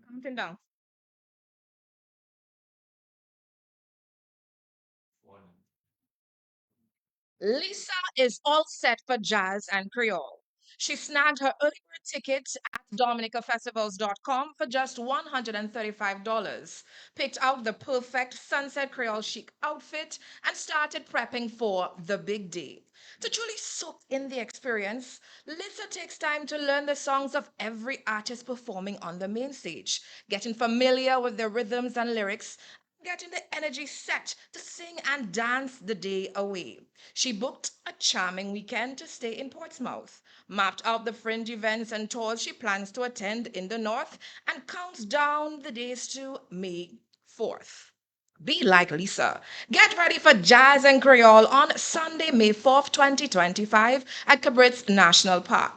Counting down. Lisa is all set for jazz and Creole. She snagged her early bird ticket at dominicafestivals.com for just $135, picked out the perfect sunset Creole chic outfit, and started prepping for the big day. To truly soak in the experience, Lisa takes time to learn the songs of every artist performing on the main stage, getting familiar with their rhythms and lyrics, getting the energy set to sing and dance the day away. She booked a charming weekend to stay in Portsmouth, mapped out the fringe events and tours she plans to attend in the north, and counts down the days to May 4th. Be like Lisa. Get ready for Jazz and Creole on Sunday, May 4th, 2025 at Cabrit's National Park.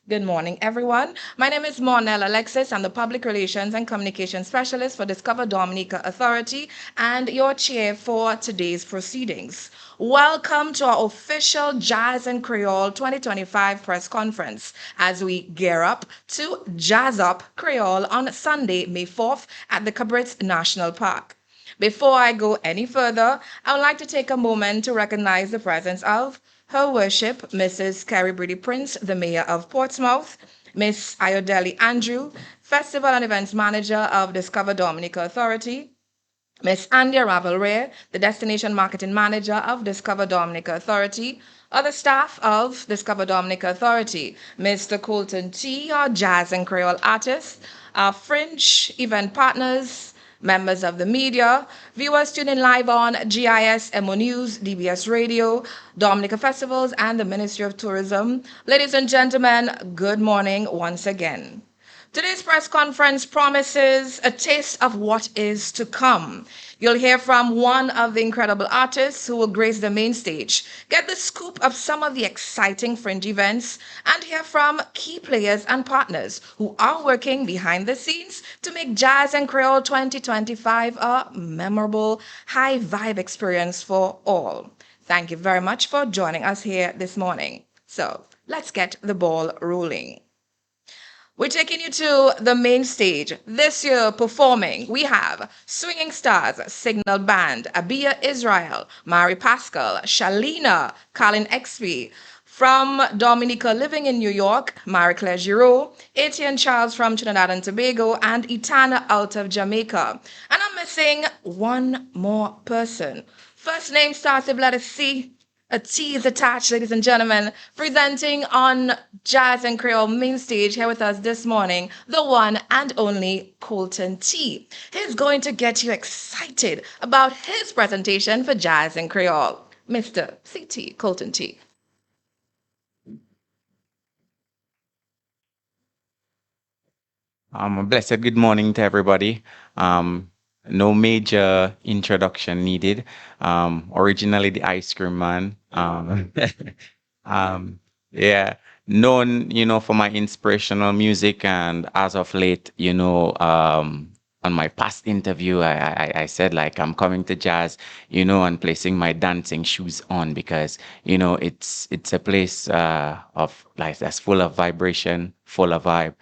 Good morning, everyone. My name is Mornell Alexis. I'm the Public Relations and Communication Specialist for Discover Dominica Authority and your chair for today's proceedings. Welcome to our official Jazz and Creole 2025 press conference as we gear up to Jazz Up Creole on Sunday, May 4th at the Cabrit's National Park. Before I go any further, I would like to take a moment to recognize the presence of Her Worship, Mrs. Carrie Brady Prince, the Mayor of Portsmouth, Miss Ayodele Andrew, Festival and Events Manager of Discover Dominica Authority, Miss Andia Ravelrare, the Destination Marketing Manager of Discover Dominica Authority, other staff of Discover Dominica Authority, Mr. Colton T, our jazz and Creole artist, our fringe event partners, members of the media, viewers tuning live on GIS, MO News, DBS Radio, Dominica Festivals, and the Ministry of Tourism. Ladies and gentlemen, good morning once again. Today's press conference promises a taste of what is to come. You'll hear from one of the incredible artists who will grace the main stage, get the scoop of some of the exciting fringe events, and hear from key players and partners who are working behind the scenes to make Jazz and Creole 2025 a memorable, high vibe experience for all. Thank you very much for joining us here this morning. So let's get the ball rolling. We're taking you to the main stage. This year performing, we have Swinging Stars, Signal Band, Abia Israel, Mari Pascal, Shalina, Colin XP. From Dominica living in New York, Marie Claire Giraud, Etienne Charles from Trinidad and Tobago, and Itana out of Jamaica. And I'm missing one more person. First name starts with letter C. A T is attached, ladies and gentlemen, presenting on Jazz and Creole main stage here with us this morning, the one and only Colton T. He's going to get you excited about his presentation for Jazz and Creole. Mr. CT Colton T. A blessed good morning to everybody. No major introduction needed. Originally the ice cream man. Yeah, known, for my inspirational music, and as of late, on my past interview, I said like I'm coming to jazz, and placing my dancing shoes on because it's a place of like that's full of vibration, full of vibe,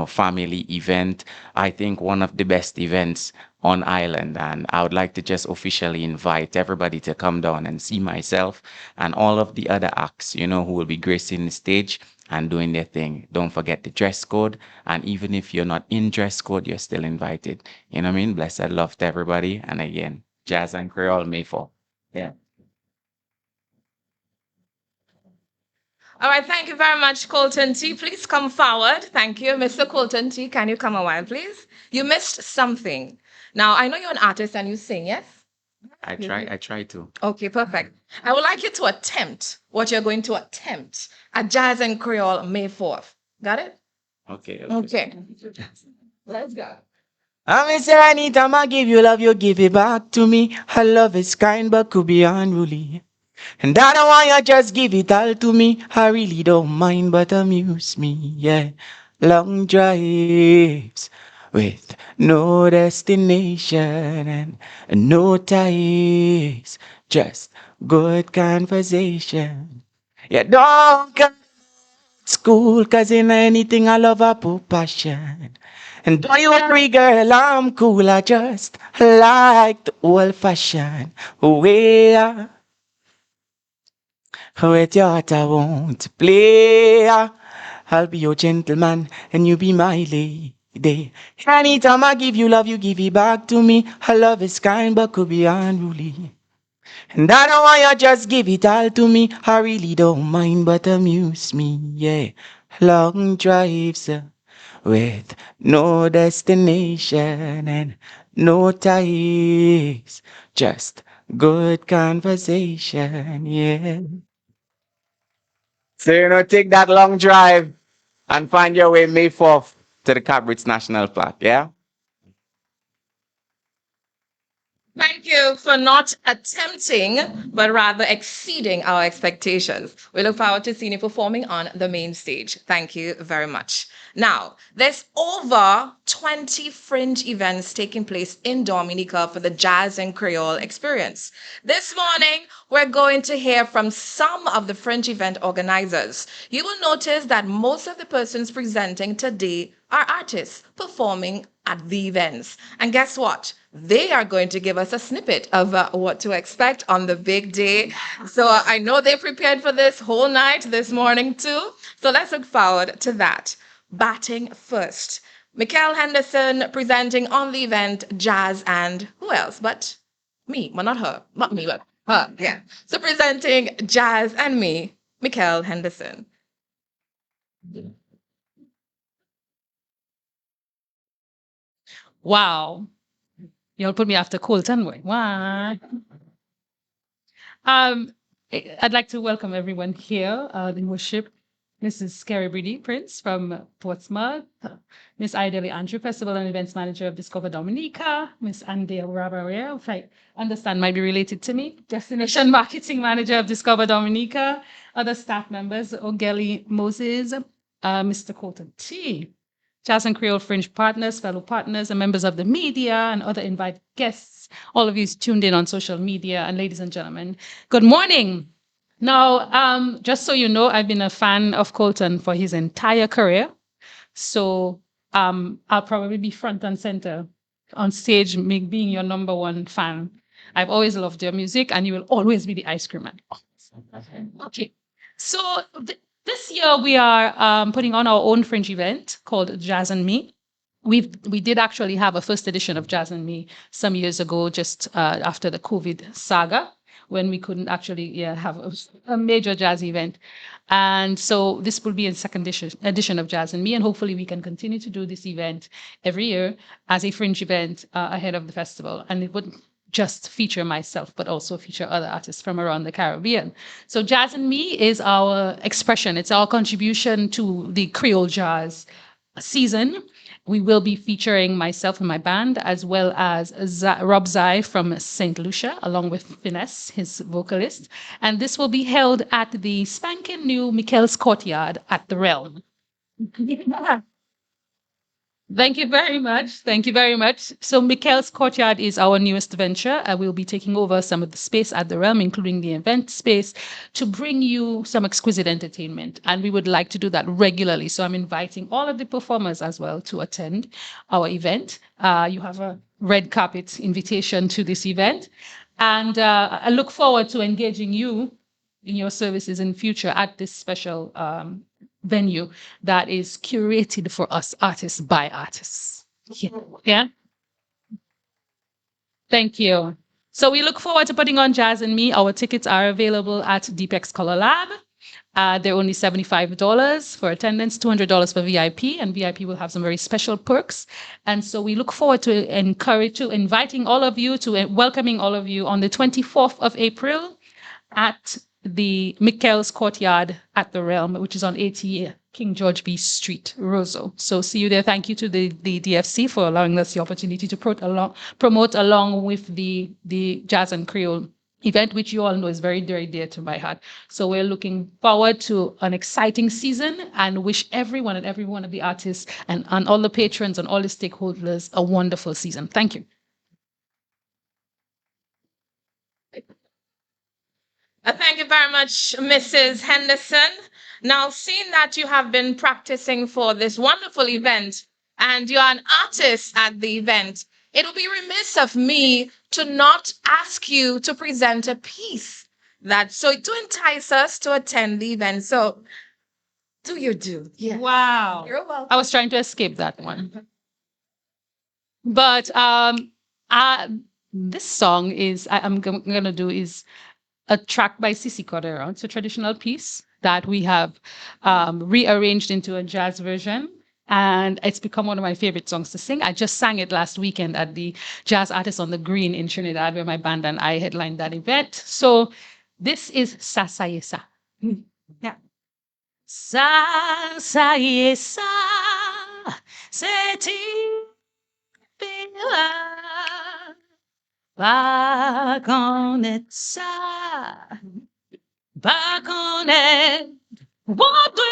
family event. I think one of the best events on island, and I would like to just officially invite everybody to come down and see myself and all of the other acts, who will be gracing the stage and doing their thing. Don't forget the dress code. And even if you're not in dress code, you're still invited. You know what I mean? Blessed love to everybody. And again, Jazz and Creole May 4. Yeah. All right, thank you very much, Colton T. Please come forward. Thank you. Mr. Colton T, can you come a while, please? You missed something. Now, I know you're an artist and you sing, yes? I try to. Okay, perfect. I would like you to attempt what you're going to attempt at Jazz and Creole May 4th. Got it? Okay. Okay. Let's go. I may say anytime I give you love, you give it back to me. Her love is kind but could be unruly. And I don't want you just give it all to me. I really don't mind but amuse me, yeah. Long drives with no destination and no ties. Just good conversation. Yeah, don't come school, cause in anything I love I put passion. And don't you worry, girl, I'm cool. I just like the old fashioned way. With your heart I won't play. I'll be your gentleman and you be my lady. Anytime I give you love, you give it back to me. Her love is kind but could be unruly. And I don't want you just give it all to me. I really don't mind but amuse me, yeah. Long drives with no destination and no ties. Just good conversation, yeah. So you know, take that long drive and find your way May 4th to the Cabritz National Park, yeah? Thank you for not attempting, but rather exceeding our expectations. We look forward to seeing you performing on the main stage. Thank you very much. Now, there's over 20 fringe events taking place in Dominica for the Jazz and Creole experience. This morning, we're going to hear from some of the fringe event organizers. You will notice that most of the persons presenting today are artists performing at the events. And guess what? They are going to give us a snippet of what to expect on the big day. So I know they prepared for this whole night this morning too. So let's look forward to that. Batting first. Mikhail Henderson presenting on the event Jazz and who else but me? Well, not her, not me, but her. Yeah. So presenting Jazz and me, Mikhail Henderson. Wow. You'll put me after Colton. Boy. Wow. Um, I'd like to welcome everyone here, the worship. Mrs. Scary Brady Prince from Portsmouth, Miss Ideli Andrew, Festival and Events Manager of Discover Dominica, Miss Andea Rabaria, if I understand might be related to me, Destination Marketing Manager of Discover Dominica, other staff members, Ogeli Moses, Mr. Colton T. Jazz and Creole Fringe partners, fellow partners, and members of the media and other invited guests, all of you tuned in on social media, and ladies and gentlemen, good morning. Now, just so you know, I've been a fan of Colton for his entire career. So I'll probably be front and center on stage, being your number one fan. I've always loved your music, and you will always be the ice cream man. Okay. So this year we are putting on our own fringe event called Jazz and Me. We did actually have a first edition of Jazz and Me some years ago, just after the COVID saga, when we couldn't actually have a major jazz event. And so this will be a second edition of Jazz and Me, and hopefully we can continue to do this event every year as a fringe event ahead of the festival. And it would just feature myself, but also feature other artists from around the Caribbean. So Jazz and Me is our expression. It's our contribution to the Creole jazz season. We will be featuring myself and my band, as well as Rob Zai from St. Lucia, along with Finesse, his vocalist. And this will be held at the spanking new Mikel's Courtyard at the Realm. Thank you very much. Thank you very much. So Mikel's Courtyard is our newest venture. We'll be taking over some of the space at the Realm, including the event space, to bring you some exquisite entertainment. And we would like to do that regularly. So I'm inviting all of the performers as well to attend our event. You have a red carpet invitation to this event. And I look forward to engaging you in your services in future at this special venue that is curated for us artists by artists. Yeah. Yeah. Thank you. So we look forward to putting on Jazz and Me. Our tickets are available at Deepex Color Lab. They're only $75 for attendance, $200 for VIP, and VIP will have some very special perks. And so we look forward to inviting all of you, to welcoming all of you on the 24th of April at the Mikel's Courtyard at the Realm, which is on 80 King George B. Street, Roseau. So see you there. Thank you to the DFC for allowing us the opportunity to promote along with the Jazz and Creole event, which you all know is very, very dear to my heart. So we're looking forward to an exciting season and wish everyone and every one of the artists and all the patrons and all the stakeholders a wonderful season. Thank you. Thank you very much, Mrs. Henderson. Now, seeing that you have been practicing for this wonderful event and you're an artist at the event, it will be remiss of me to not ask you to present a piece that so to entice us to attend the event. So, do you do? Yeah. Wow. You're welcome. I was trying to escape that one. But I, this song is I'm gonna do is a track by Sissy Cordero. It's a traditional piece that we have rearranged into a jazz version. And it's become one of my favorite songs to sing. I just sang it last weekend at the Jazz Artists on the Green in Trinidad, where my band and I headlined that event. So this is Sasayesa. Yeah. Sasayesa, seti pila, vagonetsa. Baconet, what do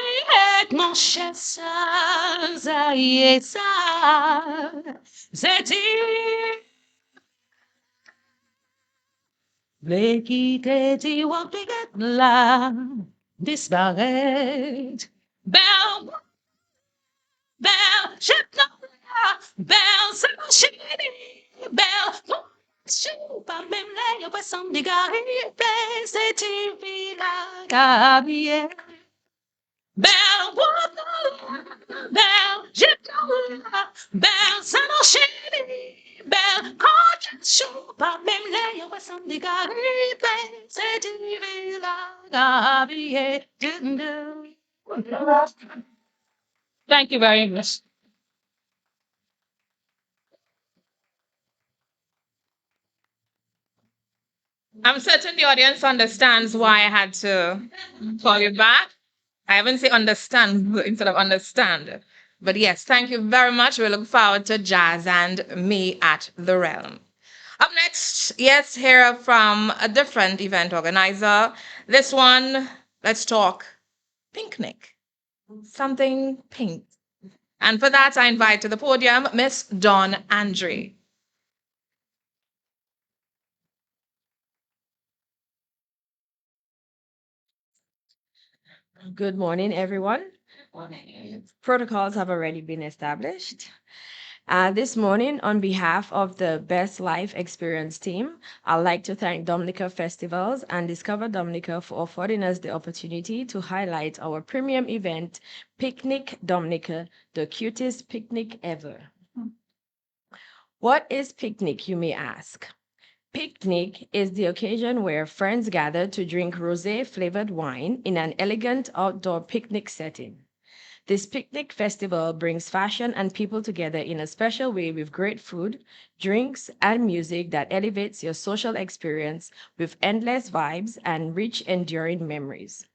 mon cher Zaïesa, Zeti, Bleki, what we get la, disparaît, Belle, Belle, Chepnola, Belle, Samochini, Belle, Chupa memle, pues son digari, Zeti, Vila, Gabriel. Bell, Bell, Jetola, Bell, Sanoshini, Bell, Corjan, Shupa, Memle, Wesson, the Garibe, Sedivila, Gabriel, Thank you very much. I'm certain the audience understands why I had to call you back. I haven't said understand instead of understand. But yes, thank you very much. We look forward to Jazz and me at the Realm. Up next, yes, hear from a different event organizer. This one, let's talk picnic. Something pink. And for that, I invite to the podium Miss Dawn Andre. Good morning, everyone. Protocols have already been established. This morning, on behalf of the Best Life Experience team, I'd like to thank Dominica Festivals and Discover Dominica for affording us the opportunity to highlight our premium event, Picnic Dominica, the cutest picnic ever. What is picnic, you may ask? Picnic is the occasion where friends gather to drink rosé flavored wine in an elegant outdoor picnic setting. This picnic festival brings fashion and people together in a special way with great food, drinks, and music that elevates your social experience with endless vibes and rich, enduring memories.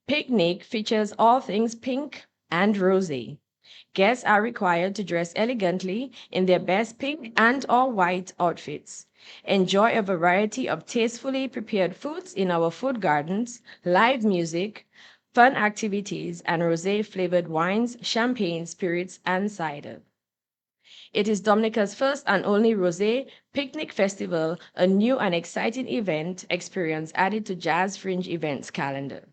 Picnic features all things pink and rosé. Guests are required to dress elegantly in their best pink and or white outfits. Enjoy a variety of tastefully prepared foods in our food gardens, live music, fun activities, and rosé flavored wines, champagne, spirits, and cider. It is Dominica's first and only rosé picnic festival, a new and exciting event experience added to Jazz Fringe events calendar.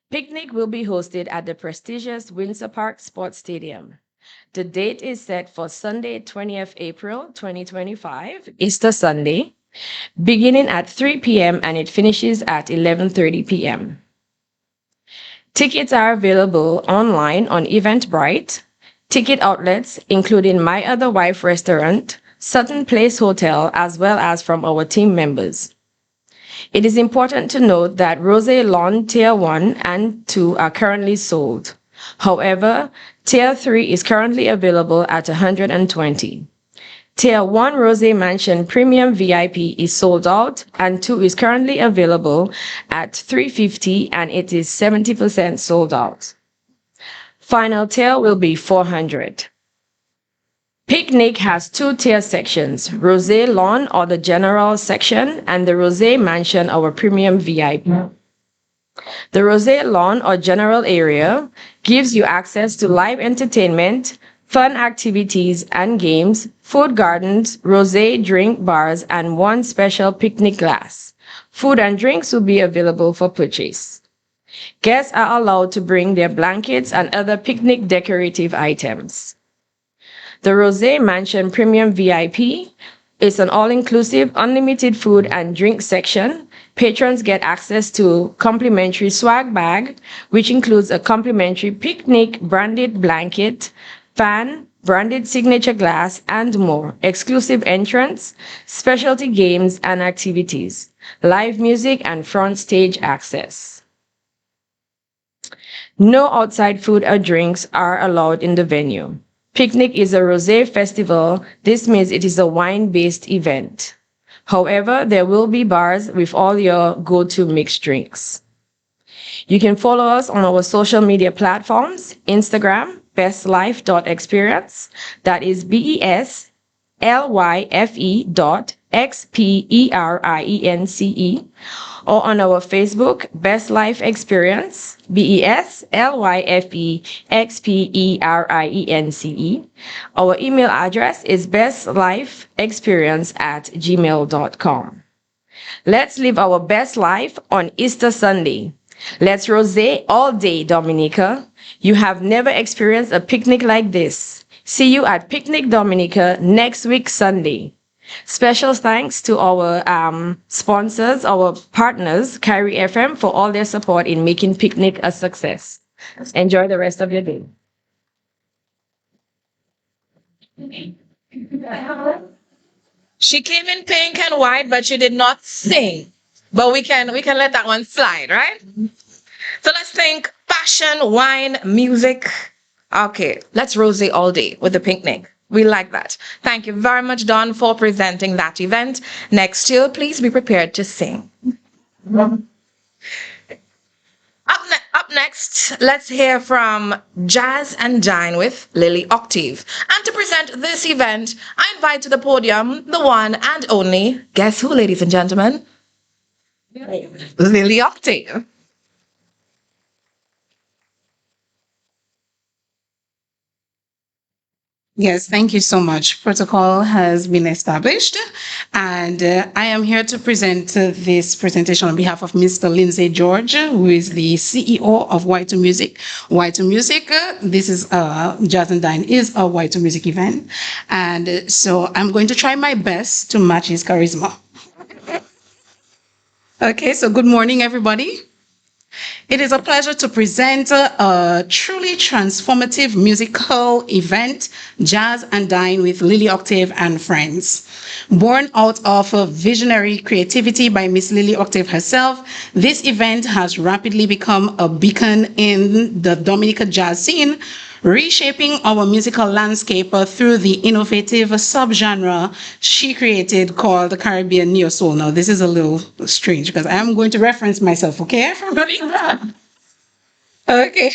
Picnic will be hosted at the prestigious Windsor Park Sports Stadium. The date is set for Sunday, 20th April 2025, Easter Sunday, beginning at 3 p.m. and it finishes at 11:30 p.m. Tickets are available online on Eventbrite, ticket outlets, including My Other Wife Restaurant, Sutton Place Hotel, as well as from our team members. It is important to note that Rosé Lawn Tier 1 and 2 are currently sold. However, Tier 3 is currently available at 120. Tier 1 Rosé Mansion Premium VIP is sold out and 2 is currently available at 350 and it is 70% sold out. Final tier will be 400. Picnic has two tier sections, Rosé Lawn or the general section and the Rosé Mansion, our premium VIP. The Rosé Lawn or general area gives you access to live entertainment, fun activities and games, food gardens, rosé drink bars, and one special picnic glass. Food and drinks will be available for purchase. Guests are allowed to bring their blankets and other picnic decorative items. The Rosé Mansion Premium VIP is an all-inclusive, unlimited food and drink section. Patrons get access to complimentary swag bag, which includes a complimentary picnic branded blanket, fan, branded signature glass, and more. Exclusive entrance, specialty games and activities, live music, and front stage access. No outside food or drinks are allowed in the venue. Picnic is a rosé festival. This means it is a wine-based event. However, there will be bars with all your go-to mixed drinks. You can follow us on our social media platforms, Instagram, bestlife.experience, that is BESLYFE.XPERIENCE, or on our Facebook, Best Life Experience, BESLYFEXPERIENCE. Our email address is bestlifeexperience@gmail.com. Let's live our best life on Easter Sunday. Let's rosé all day, Dominica. You have never experienced a picnic like this. See you at Picnic Dominica next week, Sunday. Special thanks to our sponsors, our partners, Kyrie FM, for all their support in making Picnic a success. Enjoy the rest of your day. She came in pink and white, but she did not sing. But we can let that one slide, right? So let's think passion, wine, music. Okay, let's rosé all day with the picnic. We like that. Thank you very much, Don, for presenting that event. Next year, please be prepared to sing. Up next, let's hear from Jazz and Dine with Lily Octave. And to present this event, I invite to the podium the one and only, guess who, ladies and gentlemen? Lily Octave. Yes, thank you so much. Protocol has been established, and I am here to present this presentation on behalf of Mr. Lindsay George, who is the CEO of Y2 Music. Y2 Music, this is Jazz and Dine is a Y2 Music event, and so I'm going to try my best to match his charisma. Okay, so good morning, everybody. It is a pleasure to present a truly transformative musical event, Jazz and Dine with Lily Octave and Friends. Born out of visionary creativity by Miss Lily Octave herself, this event has rapidly become a beacon in the Dominica jazz scene, reshaping our musical landscape through the innovative subgenre she created called the Caribbean Neo Soul. Now, this is a little strange because I am going to reference myself, okay, everybody? Okay.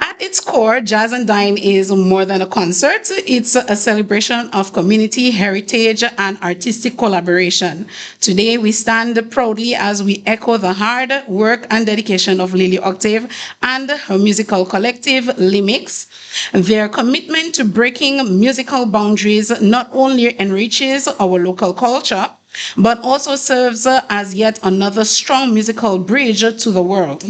At its core, Jazz and Dine is more than a concert. It's a celebration of community, heritage, and artistic collaboration. Today, we stand proudly as we echo the hard work and dedication of Lily Octave and her musical collective, Limix. Their commitment to breaking musical boundaries not only enriches our local culture, but also serves as yet another strong musical bridge to the world.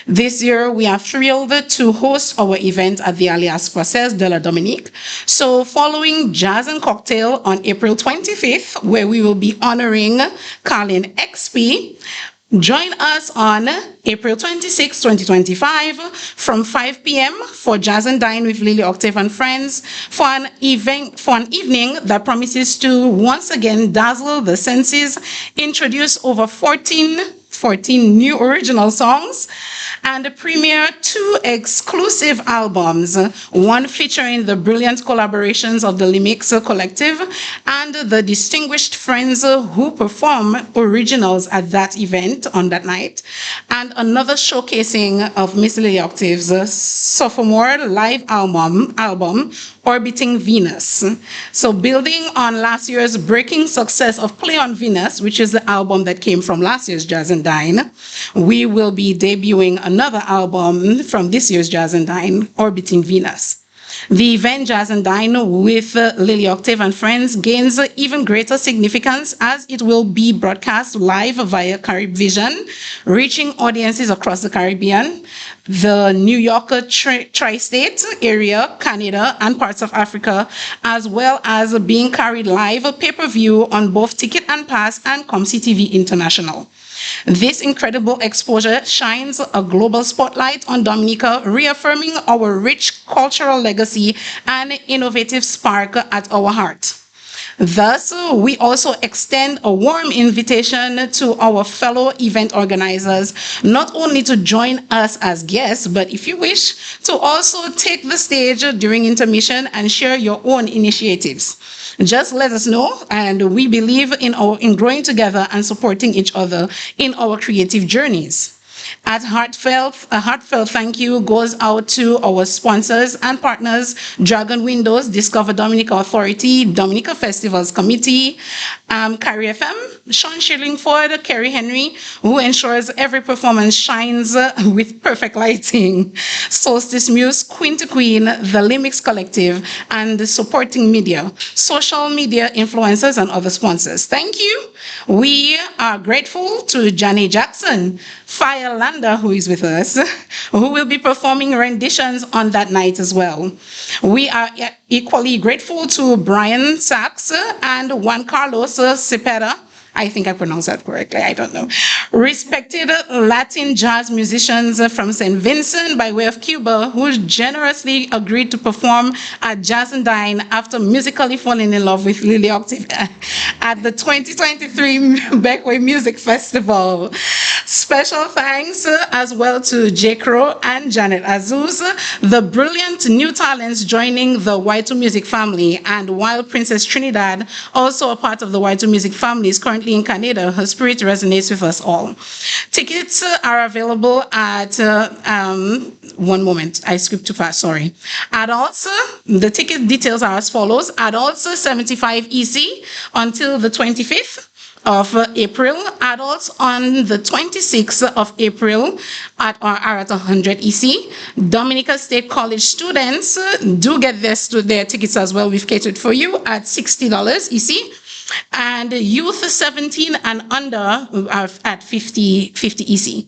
This year, we are thrilled to host our event at the Alias Française de la Dominique. So following Jazz and Cocktail on April 25th, where we will be honoring Colin XP, join us on April 26, 2025 from 5 p.m. for Jazz and Dine with Lily Octave and Friends for an evening that promises to once again dazzle the senses, introduce over 14 new original songs, and premiere 2 exclusive albums, one featuring the brilliant collaborations of the Limix Collective and the distinguished friends who perform originals at that event on that night, and another showcasing of Miss Lily Octave's sophomore live album Orbiting Venus. So building on last year's breaking success of Play on Venus, which is the album that came from last year's Jazz and Dine, we will be debuting another album from this year's Jazz and Dine, Orbiting Venus. The event Jazz and Dine with Lily Octave and friends gains even greater significance as it will be broadcast live via Carib Vision, reaching audiences across the Caribbean, the New York tri-state area, Canada, and parts of Africa, as well as being carried live pay-per-view on both Ticket and Pass and ComC TV International. This incredible exposure shines a global spotlight on Dominica, reaffirming our rich cultural legacy and innovative spark at our heart. Thus, we also extend a warm invitation to our fellow event organizers, not only to join us as guests, but if you wish, to also take the stage during intermission and share your own initiatives. Just let us know, and we believe in growing together and supporting each other in our creative journeys. A heartfelt thank you goes out to our sponsors and partners, Dragon Windows, Discover Dominica Authority, Dominica Festivals Committee, Carrie FM, Sean Shillingford, Kerry Henry, who ensures every performance shines with perfect lighting, Solstice Muse, Queen to Queen, the Limix Collective, and the supporting media, social media influencers, and other sponsors. Thank you. We are grateful to Johnny Jackson, Fire Landa, who is with us, who will be performing renditions on that night as well. We are equally grateful to Brian Sachs and Juan Carlos Cepeda. I think I pronounced that correctly, I don't know. Respected Latin jazz musicians from St. Vincent by way of Cuba who generously agreed to perform at Jazz and Dine after musically falling in love with Lily Octave at the 2023 Beckway Music Festival. Special thanks as well to J. Crow and Janet Azuz, the brilliant new talents joining the Y2 Music family. And while Princess Trinidad, also a part of the Y2 Music family, is currently in Canada, her spirit resonates with us all. Tickets are available at, one moment, I skipped too fast, sorry. Adults, the ticket details are as follows. Adults, 75 EC until the 25th of April. Adults on the 26th of April are at 100 EC. Dominica State College students do get their tickets as well. We've catered for you at $60 EC. And youth 17 and under are at 50 EC.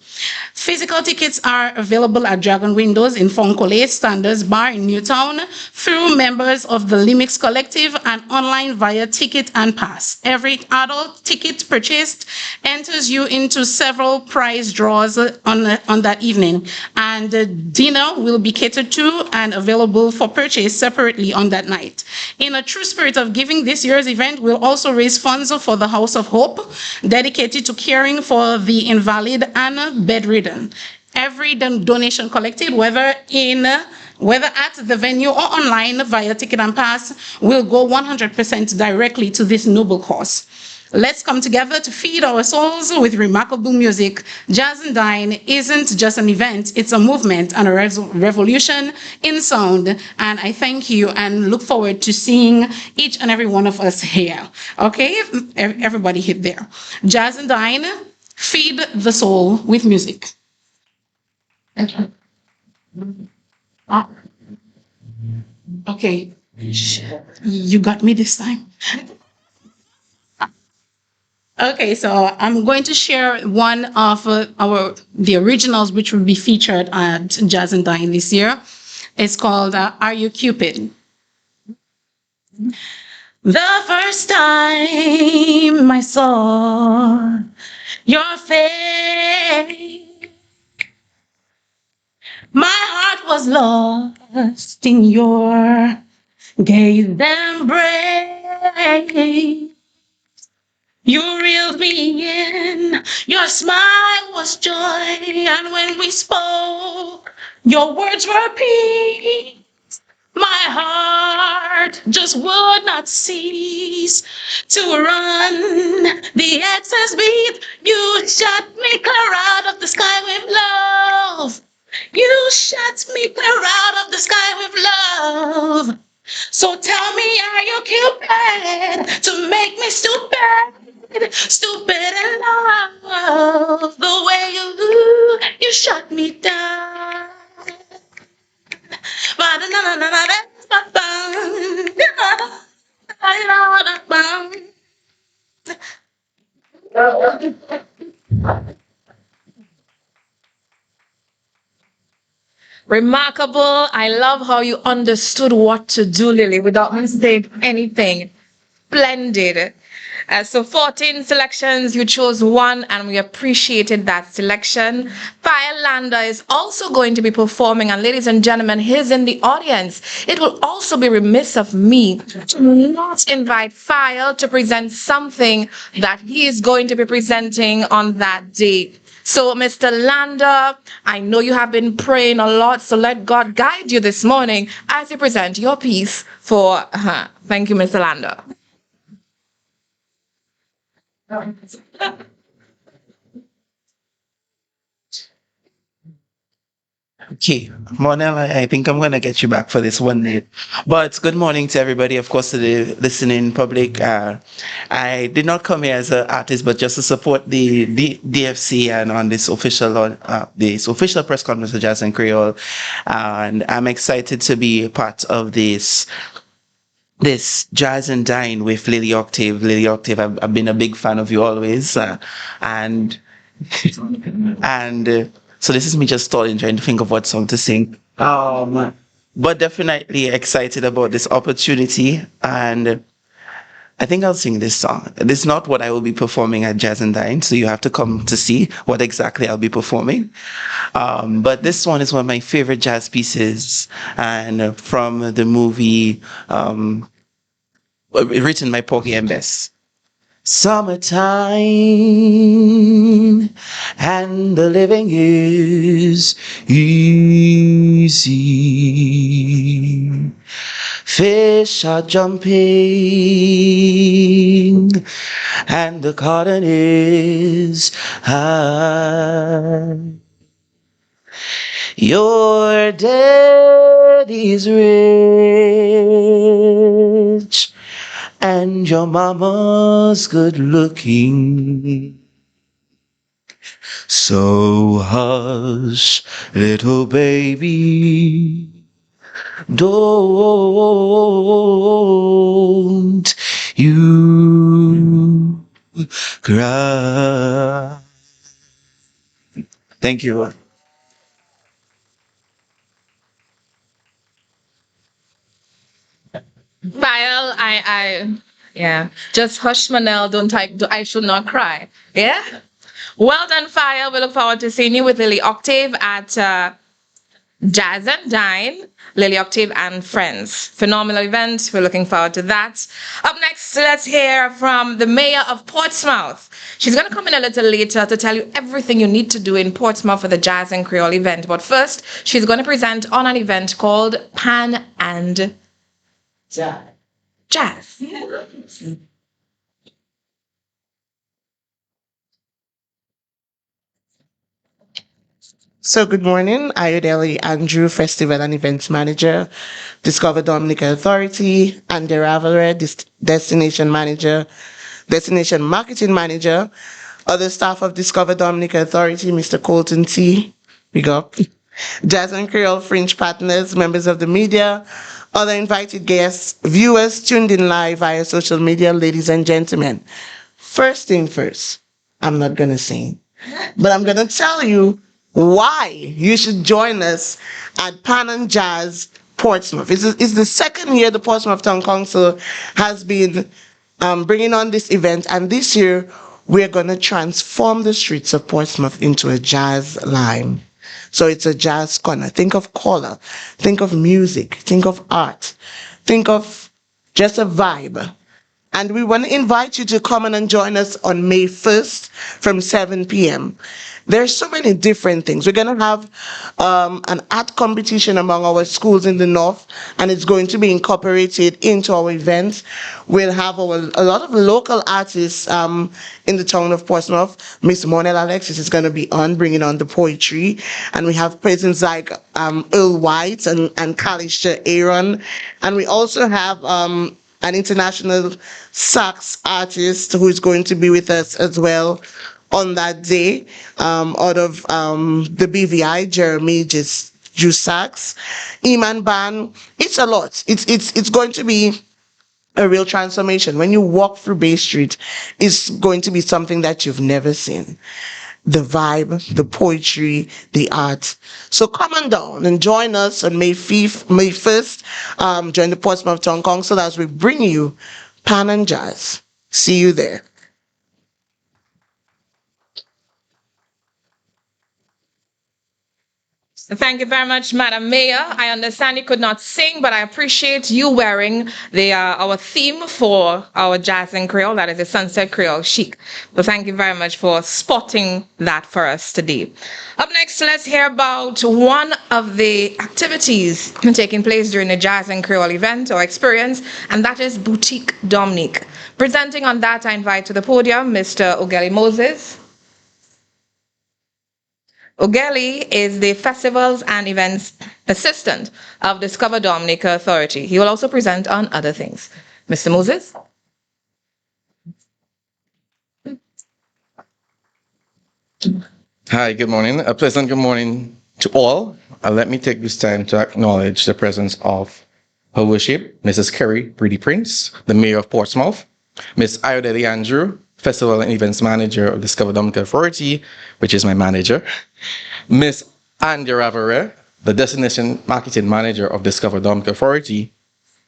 Physical tickets are available at Dragon Windows in Foncole Standards Bar in Newtown through members of the Limix Collective and online via Ticket and Pass. Every adult ticket purchased enters you into several prize draws on that evening, and dinner will be catered to and available for purchase separately on that night. In a true spirit of giving, this year's event will also raise funds for the House of Hope, dedicated to caring for the invalid and bedridden. Every donation collected, whether at the venue or online via Ticket and Pass, will go 100% directly to this noble cause. Let's come together to feed our souls with remarkable music. Jazz and Dine isn't just an event, it's a movement and a revolution in sound. And I thank you and look forward to seeing each and every one of us here. Okay, everybody hit there. Jazz and Dine, feed the soul with music. Okay, you got me this time. Okay, so I'm going to share one of the originals which will be featured at Jazz and Dine this year. It's called Are You Cupid? The first time I saw your face, my heart was lost in your gaze embrace. You reeled me in, your smile was joy, and when we spoke, your words were peace. My heart just would not cease to run the excess beat. You shot me clear out of the sky with love. You shot me clear out of the sky with love. So tell me, are you Cupid to make me stupid? Stupid in love, the way you shut me down. Remarkable. I love how you understood what to do, Lily, without me saying anything. Splendid. So 14 selections, you chose one, and we appreciated that selection. Firelander is also going to be performing, and ladies and gentlemen, he's in the audience. It will also be remiss of me to not invite File to present something that he is going to be presenting on that day. So, Mr. Lander, I know you have been praying a lot, so let God guide you this morning as you present your piece for. Thank you, Mr. Lander. Okay, Monel, I think I'm gonna get you back for this one day. But good morning to everybody, of course, to the listening public. I did not come here as an artist, but just to support the DFC and on this official press conference of Jazz and Creole. And I'm excited to be a part of this Jazz and Dine with Lily Octave. Lily Octave, I've been a big fan of you always, and and so this is me just stalling, trying to think of what song to sing. But definitely excited about this opportunity, and I think I'll sing this song. This is not what I will be performing at Jazz and Dine, so you have to come to see what exactly I'll be performing. But this one is one of my favorite jazz pieces, and from the movie written by Porgy and Bess. Summertime and the living is easy. Fish are jumping and the cotton is high. Your daddy's rich and your mama's good looking. So hush, little baby, don't you cry. Thank you. File, yeah. Just hush, Manel. Don't I should not cry. Yeah. Well done, File. We look forward to seeing you with Lily Octave at Jazz and Dine, Lily Octave and Friends. Phenomenal event. We're looking forward to that. Up next, let's hear from the mayor of Portsmouth. She's going to come in a little later to tell you everything you need to do in Portsmouth for the Jazz and Creole event. But first, she's going to present on an event called Pan and Jazz. So good morning, Ayodele Andrew, Festival and Events Manager, Discover Dominica Authority, and Deravere, Destination Manager, Destination Marketing Manager, other staff of Discover Dominica Authority, Mr. Colton T. Big up. Jazz and Creole Fringe partners, members of the media, other invited guests, viewers tuned in live via social media, ladies and gentlemen. First thing first, I'm not gonna sing, but I'm gonna tell you why you should join us at Pan and Jazz Portsmouth. It's the second year the Portsmouth Town Council has been bringing on this event, and this year we're going to transform the streets of Portsmouth into a jazz line. So it's a jazz corner. Think of color, think of music, think of art, think of just a vibe. And we want to invite you to come and join us on May 1st from 7 p.m. There's so many different things. We're going to have an art competition among our schools in the north, and it's going to be incorporated into our events. We'll have a lot of local artists in the town of Portsmouth. Miss Monel Alexis is going to be on, bringing on the poetry. And we have presents like Earl White and Kalisha Aaron. And we also have an international sax artist who is going to be with us as well on that day, out of the BVI, Jeremy Jusax, Iman Ban. It's a lot. It's going to be a real transformation. When you walk through Bay Street, it's going to be something that you've never seen. The vibe, the poetry, the art. So come on down and join us on May 1st. Join the Portsmouth Town Council as we bring you Pan and Jazz. See you there. Thank you very much, Madam Mayor. I understand you could not sing, but I appreciate you wearing the our theme for our Jazz and Creole, that is the Sunset Creole Chic. So thank you very much for spotting that for us today. Up next, let's hear about one of the activities taking place during the Jazz and Creole event or experience, and that is Boutique Dominique. Presenting on that, I invite to the podium Mr. Ogeli Moses. Ogeli is the Festivals and Events Assistant of Discover Dominica Authority. He will also present on other things. Mr. Moses? Hi, good morning. A pleasant good morning to all. Let me take this time to acknowledge the presence of Her Worship, Mrs. Kerry Brady Prince, the Mayor of Portsmouth, Miss Ayodele Andrew, Festival and Events Manager of Discover Dominica Authority, which is my manager, Miss Andy Ravere, the Destination Marketing Manager of Discover Dominica Authority,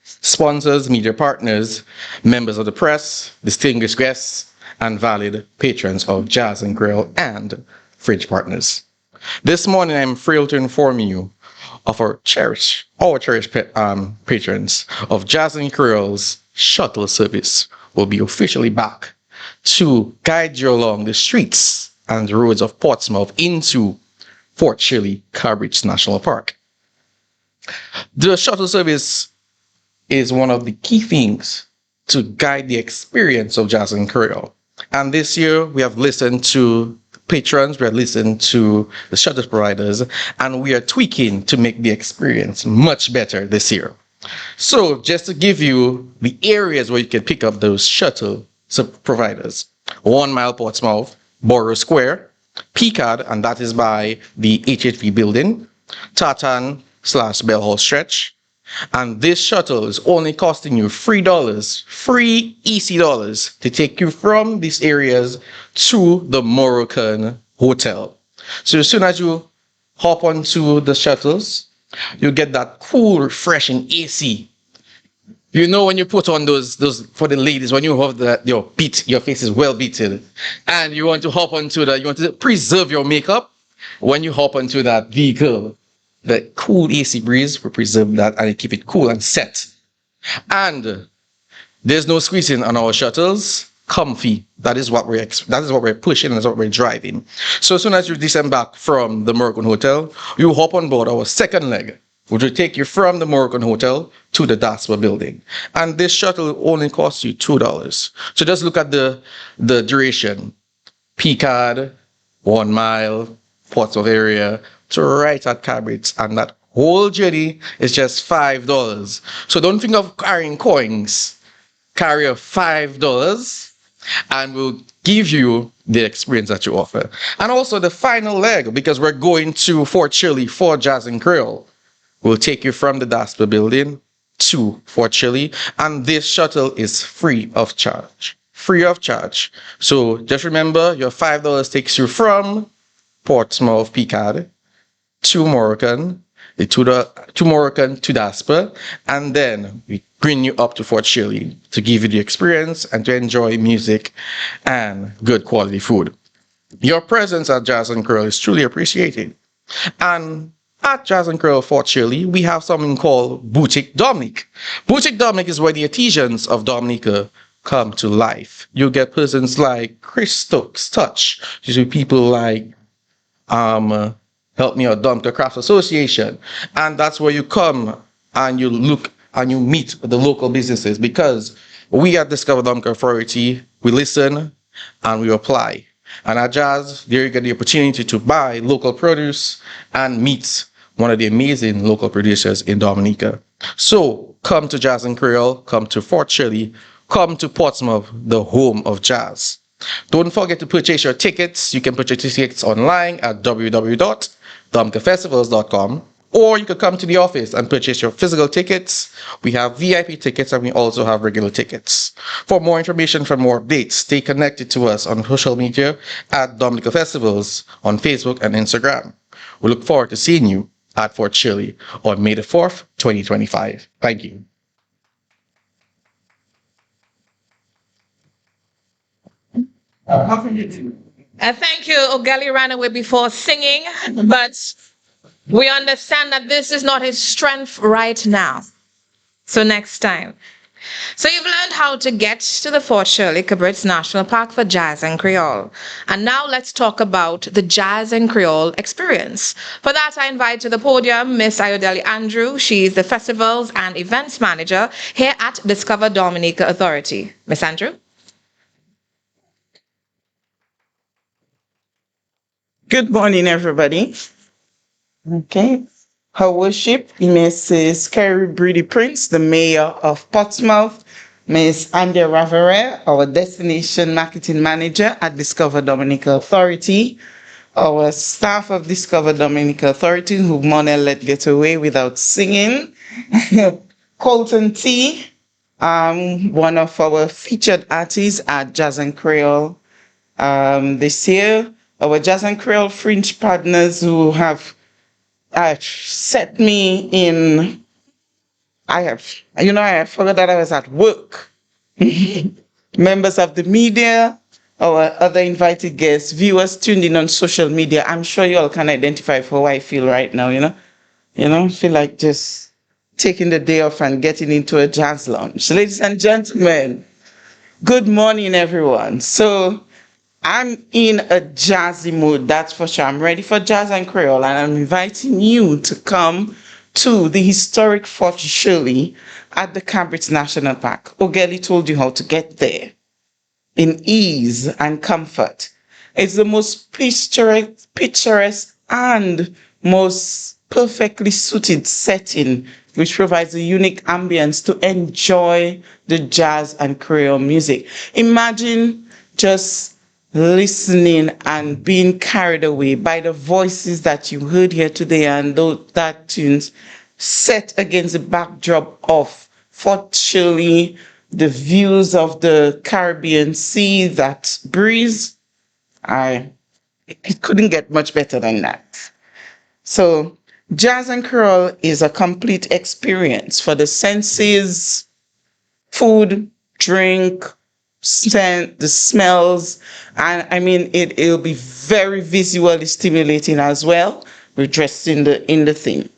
sponsors, media partners, members of the press, distinguished guests, and valued patrons of Jazz and Creole and Fridge Partners. This morning, I'm thrilled to inform you of our cherished patrons of Jazz and Creole's shuttle service will be officially back to guide you along the streets and the roads of Portsmouth into Fort Shirley Carbridge National Park. The shuttle service is one of the key things to guide the experience of Jazz and Creole. And this year, we have listened to patrons, we have listened to the shuttle providers, and we are tweaking to make the experience much better this year. So just to give you the areas where you can pick up those shuttle providers: 1 Mile Portsmouth, Borough Square, Picard, and that is by the HHV building, Tartan/Bell Hall stretch. And this shuttle is only costing you $3, free EC dollars, to take you from these areas to the Moroccan Hotel. So as soon as you hop onto the shuttles, you get that cool, refreshing AC. You know, when you put on those for the ladies, when you have your face is well beaten, and you want to hop onto that, you want to preserve your makeup when you hop onto that vehicle. The cool AC breeze will preserve that and keep it cool and set. And there's no squeezing on our shuttles. Comfy. That is what we're pushing, and that's what we're driving. So as soon as you disembark from the Moroccan Hotel, you hop on board our second leg, which will take you from the Moroccan Hotel to the DASPA building. And this shuttle only costs you $2. So just look at the duration. Picard, 1 Mile, Portsmouth area, to right at Carbridge, and that whole journey is just $5. So don't think of carrying coins. Carry a $5 and we'll give you the experience that you offer. And also the final leg, because we're going to Fort Shirley for Jazz and Creole, will take you from the DASPA building to Fort Shirley, and this shuttle is free of charge. Free of charge. So just remember, your $5 takes you from Portsmouth Picard to Moroccan, to Moroccan to DASPA, and then we bring you up to Fort Shirley to give you the experience and to enjoy music and good quality food. Your presence at Jazz and Creole is truly appreciated. And at Jazz and Creole Fort Shirley, we have something called Boutique Dominique. Boutique Dominique is where the artisans of Dominica come to life. You get persons like Chris Stokes Touch. You see people like Help Me Out Dominica Crafts Association. And that's where you come and you look and you meet the local businesses, because we at Discover Dominica Authority, we listen and we apply. And at Jazz, there you get the opportunity to buy local produce and meet one of the amazing local producers in Dominica. So come to Jazz and Creole, come to Fort Shirley, come to Portsmouth, the home of jazz. Don't forget to purchase your tickets. You can purchase tickets online at www.dominicafestivals.com, Or you could come to the office and purchase your physical tickets. We have VIP tickets and we also have regular tickets. For more information, for more updates, stay connected to us on social media at Dominica Festivals on Facebook and Instagram. We look forward to seeing you at Fort Shirley on May the 4th, 2025. Thank you. Thank you. Ogali ran away before singing, but we understand that this is not his strength right now. So next time. So you've learned how to get to the Fort Shirley Cabrits National Park for Jazz and Creole. And now let's talk about the Jazz and Creole experience. For that, I invite to the podium Miss Ayodele Andrew. She's the Festivals and Events Manager here at Discover Dominica Authority. Miss Andrew? Good morning, everybody. Okay. Her Worship, Mrs. Carrie Brady Prince, the Mayor of Portsmouth, Ms. Andy Ravere, our Destination Marketing Manager at Discover Dominica Authority, our staff of Discover Dominica Authority who Mona let get away without singing, Colton T, one of our featured artists at Jazz and Creole this year, our Jazz and Creole Fringe partners who have set me in. I forgot that I was at work. Members of the media, our other invited guests, viewers tuned in on social media. I'm sure you all can identify for how I feel right now, feel like just taking the day off and getting into a jazz lounge. Ladies and gentlemen, good morning, everyone. So I'm in a jazzy mood, that's for sure. I'm ready for Jazz and Creole, and I'm inviting you to come to the historic Fort Shirley at the Cabrits National Park. Ogeli told you how to get there in ease and comfort. It's the most picturesque and most perfectly suited setting, which provides a unique ambience to enjoy the jazz and Creole music. Imagine just listening and being carried away by the voices that you heard here today and that tunes set against the backdrop of Fort Shirley, the views of the Caribbean Sea, that breeze. It couldn't get much better than that. So Jazz and Creole is a complete experience for the senses, food, drink, scent, the smells, and I mean it'll be very visually stimulating as well. We're dressed in the theme.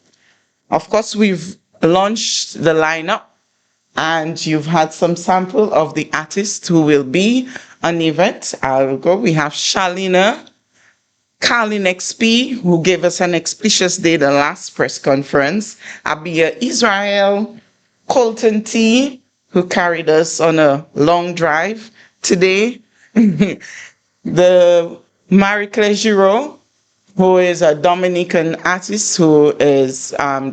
Of course, we've launched the lineup, and you've had some sample of the artists who will be on the event. I'll go. We have Shalina, Carlin XP, who gave us an auspicious day the last press conference, Abia Israel, Colton T, who carried us on a long drive today. The Marie-Claire Giraud, who is a Dominican artist who is,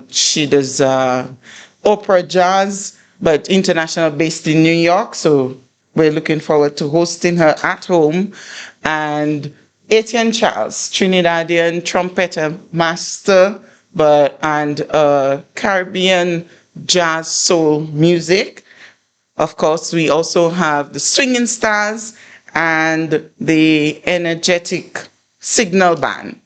she does opera jazz, but international based in New York. So we're looking forward to hosting her at home. And Etienne Charles, Trinidadian trumpeter master, and Caribbean jazz soul music. Of course, we also have the Swinging Stars and the energetic Signal Band.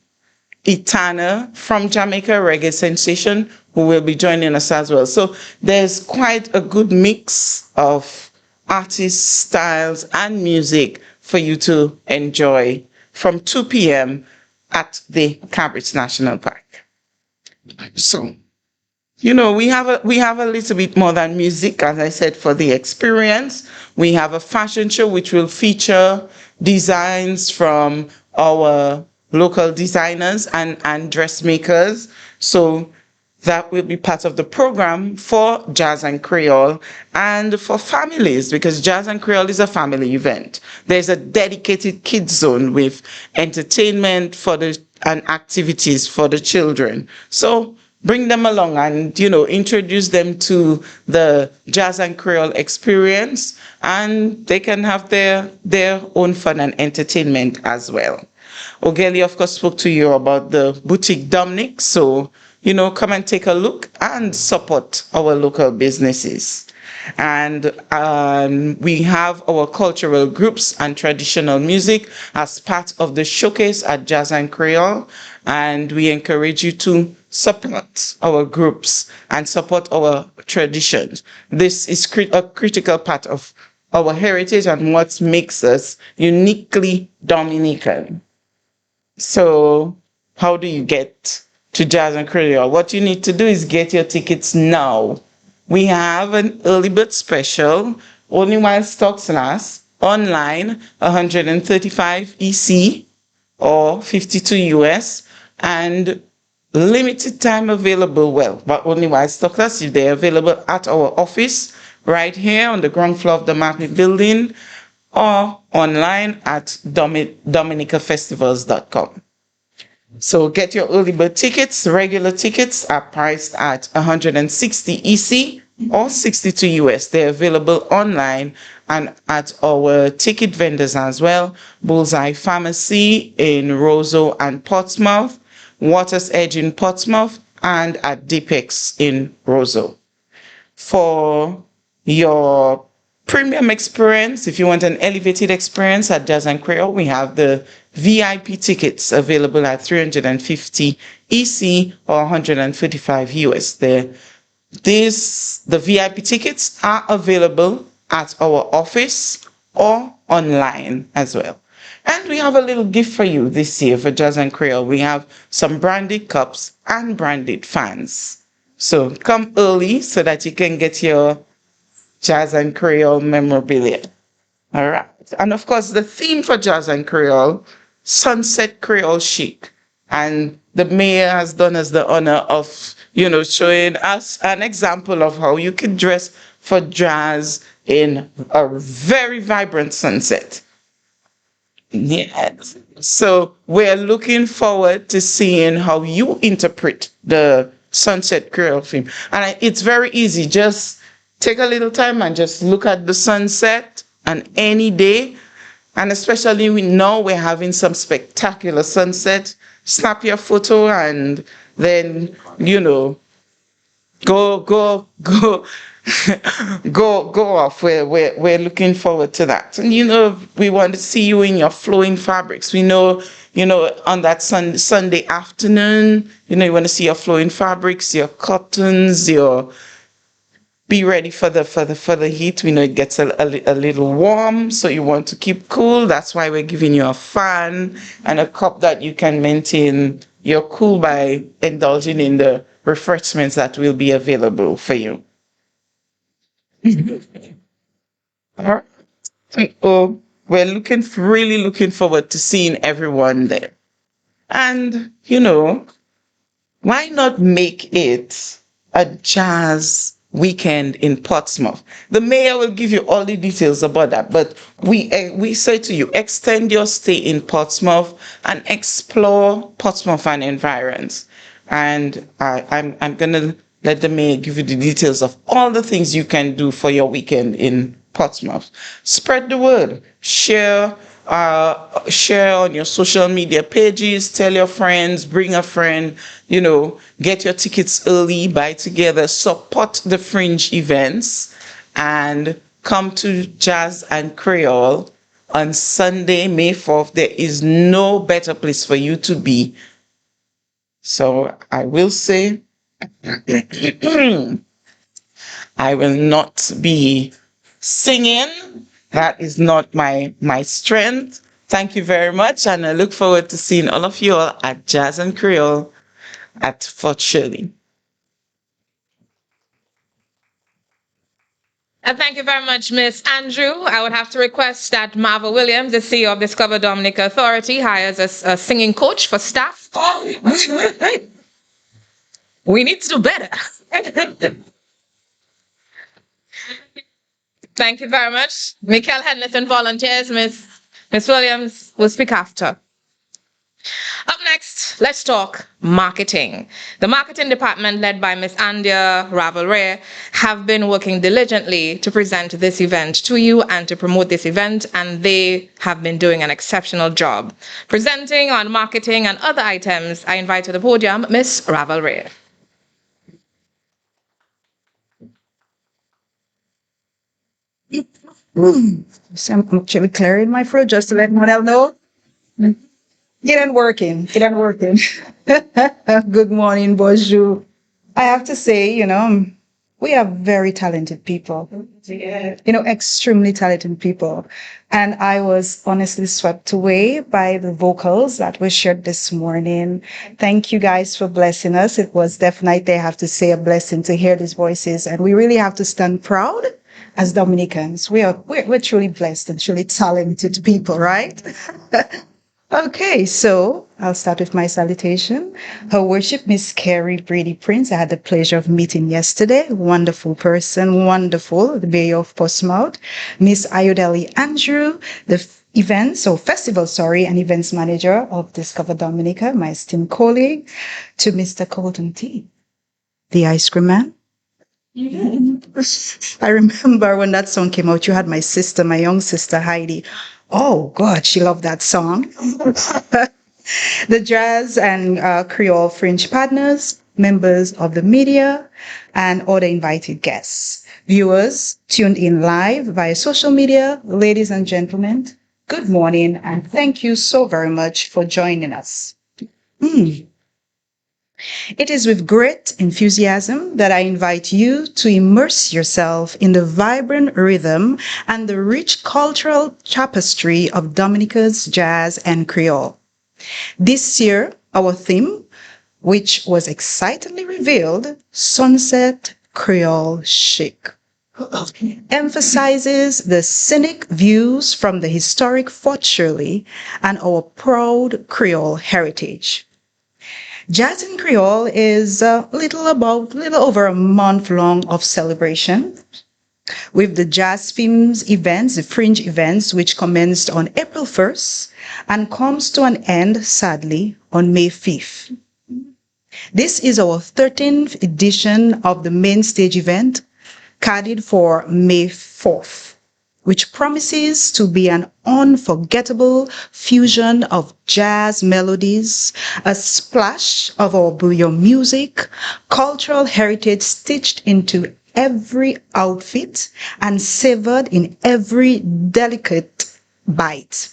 Itana from Jamaica, reggae sensation, who will be joining us as well. So there's quite a good mix of artists, styles, and music for you to enjoy from 2 p.m. at the Cabrits National Park. So, we have a little bit more than music, as I said, for the experience. We have a fashion show which will feature designs from our local designers and dressmakers. So that will be part of the program for Jazz and Creole and for families, because Jazz and Creole is a family event. There's a dedicated kids zone with entertainment and activities for the children. So bring them along and, introduce them to the Jazz and Creole experience, and they can have their own fun and entertainment as well. Ogeli, of course, spoke to you about the Boutique Dominic. So, come and take a look and support our local businesses. And we have our cultural groups and traditional music as part of the showcase at Jazz and Creole. And we encourage you to support our groups and support our traditions. This is a critical part of our heritage and what makes us uniquely Dominican. So how do you get to Jazz and Creole? What you need to do is get your tickets now. We have an early bird special, only while stocks last, online, 135 EC or 52 US, and limited time available, but only while stocks last. They're available at our office right here on the ground floor of the Market Building, or online at dominicafestivals.com. So get your early bird tickets. Regular tickets are priced at 160 EC or 62 US. They're available online and at our ticket vendors as well. Bullseye Pharmacy in Roseau and Portsmouth, Water's Edge in Portsmouth, and at Deepex in Roseau. For your premium experience, if you want an elevated experience at Jazz and Creole, we have the VIP tickets available at 350 EC or 135 US. The VIP tickets are available at our office or online as well. And we have a little gift for you this year for Jazz and Creole. We have some branded cups and branded fans. So come early so that you can get your Jazz and Creole memorabilia. All right. And of course, the theme for Jazz and Creole, Sunset Creole Chic. And the mayor has done us the honor of, showing us an example of how you can dress for jazz in a very vibrant sunset. Yes. So we're looking forward to seeing how you interpret the Sunset Creole theme. And it's very easy. Just take a little time and just look at the sunset on any day. And especially now we're having some spectacular sunset. Snap your photo and then, go off. We're looking forward to that. And we want to see you in your flowing fabrics. We know, on that Sunday afternoon, you want to see your flowing fabrics, your cottons, be ready for the heat. We know it gets a little warm, so you want to keep cool. That's why we're giving you a fan and a cup that you can maintain your cool by indulging in the refreshments that will be available for you. All right. So we're really looking forward to seeing everyone there. And, why not make it a jazz weekend in Portsmouth? The mayor will give you all the details about that, but we say to you, extend your stay in Portsmouth and explore Portsmouth and environs. And I'm gonna let the mayor give you the details of all the things you can do for your weekend in Portsmouth. Spread the word. Share on your social media pages. Tell your friends. Bring a friend. Get your tickets early. Buy together. Support the fringe events, and come to Jazz and Creole on Sunday, May 4th. There is no better place for you to be. So I will say, I will not be singing. That is not my strength. Thank you very much, and I look forward to seeing all of you all at Jazz and Creole at Fort Shirley. Thank you very much, Miss Andrew. I would have to request that Marva Williams, the CEO of Discover Dominica Authority, hires a singing coach for staff. We need to do better. Thank you very much. Michael Henderson volunteers. Miss Williams will speak after. Up next, let's talk marketing. The marketing department, led by Miss Andia Ravelray, have been working diligently to present this event to you and to promote this event, and they have been doing an exceptional job. Presenting on marketing and other items, I invite to the podium Miss Ravelray. So I'm actually clearing my throat just to let everyone else know. It ain't working. It ain't working. Good morning, bonjour. I have to say, we are very talented people. Extremely talented people. And I was honestly swept away by the vocals that were shared this morning. Thank you guys for blessing us. It was definitely, I have to say, a blessing to hear these voices. And we really have to stand proud as Dominicans. We're truly blessed and truly talented people, right? Okay, so I'll start with my salutation. Her Worship, Miss Carrie Brady Prince, I had the pleasure of meeting yesterday. Wonderful person, wonderful, the Mayor of Portsmouth. Miss Ayodele Andrew, the and events manager of Discover Dominica, my esteemed colleague. To Mr. Colton T, the ice cream man. I remember when that song came out, you had my sister, my young sister Heidi. Oh God, she loved that song. The jazz and Creole Fringe partners, members of the media, and other invited guests. Viewers tuned in live via social media, ladies and gentlemen, good morning and thank you so very much for joining us. It is with great enthusiasm that I invite you to immerse yourself in the vibrant rhythm and the rich cultural tapestry of Dominica's jazz and Creole. This year, our theme, which was excitedly revealed, Sunset Creole Chic, emphasizes the scenic views from the historic Fort Shirley and our proud Creole heritage. Jazz in Creole is a little over a month long of celebration with the jazz themes events, the fringe events, which commenced on April 1st and comes to an end, sadly, on May 5th. This is our 13th edition of the main stage event, carded for May 4th, which promises to be an unforgettable fusion of jazz melodies, a splash of our bouillon music, cultural heritage stitched into every outfit and savored in every delicate bite.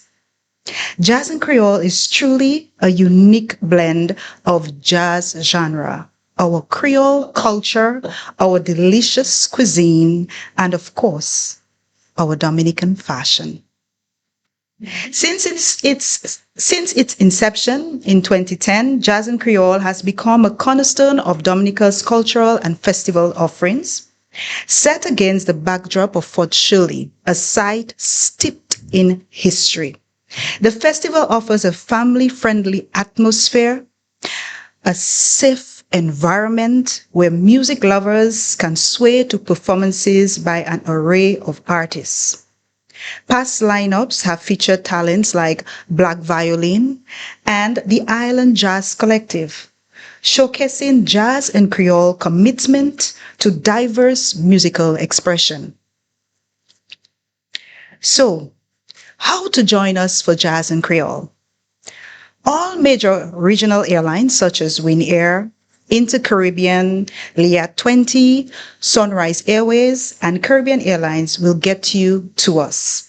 Jazz and Creole is truly a unique blend of jazz genre, our Creole culture, our delicious cuisine, and of course, our Dominican fashion. Since its inception in 2010, Jazz and Creole has become a cornerstone of Dominica's cultural and festival offerings, set against the backdrop of Fort Shirley, a site steeped in history. The festival offers a family-friendly atmosphere, a safe environment where music lovers can sway to performances by an array of artists. Past lineups have featured talents like Black Violin and the Island Jazz Collective, showcasing jazz and Creole commitment to diverse musical expression. So, how to join us for Jazz and Creole? All major regional airlines such as Win Air, Inter-Caribbean, Liat 20, Sunrise Airways, and Caribbean Airlines will get you to us.